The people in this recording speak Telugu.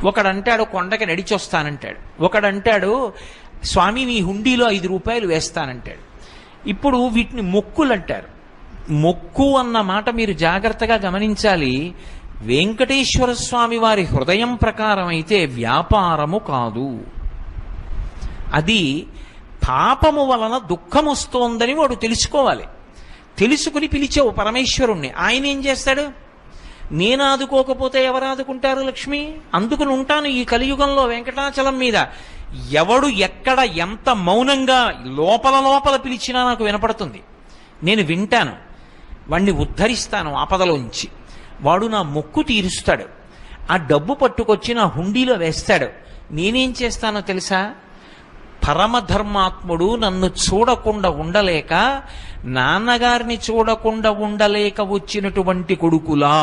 ఒకడంటాడు కొండకి నడిచొస్తానంటాడు, ఒకడంటాడు స్వామి నీ హుండీలో 5 రూపాయలు వేస్తానంటాడు. ఇప్పుడు వీటిని మొక్కులు అంటారు. మొక్కు అన్న మాట మీరు జాగ్రత్తగా గమనించాలి. వెంకటేశ్వర స్వామి వారి హృదయం ప్రకారం అయితే వ్యాపారము కాదు. అది పాపము వలన దుఃఖం వస్తోందని వాడు తెలుసుకోవాలి. తెలుసుకుని పిలిచావు పరమేశ్వరుణ్ణి. ఆయన ఏం చేస్తాడు? నేను ఆదుకోకపోతే ఎవరు ఆదుకుంటారు లక్ష్మి? అందుకుని ఉంటాను ఈ కలియుగంలో వెంకటాచలం మీద. ఎవడు ఎక్కడ ఎంత మౌనంగా లోపల లోపల పిలిచినా నాకు వినపడుతుంది. నేను వింటాను, వాణ్ణి ఉద్ధరిస్తాను ఆపదలోంచి. వాడు నా మొక్కు తీరుస్తాడు. ఆ డబ్బు పట్టుకొచ్చి నా హుండీలో వేస్తాడు. నేనేం చేస్తానో తెలుసా? పరమధర్మాత్ముడు నన్ను చూడకుండా ఉండలేక, నాన్నగారిని చూడకుండా ఉండలేక వచ్చినటువంటి కొడుకులా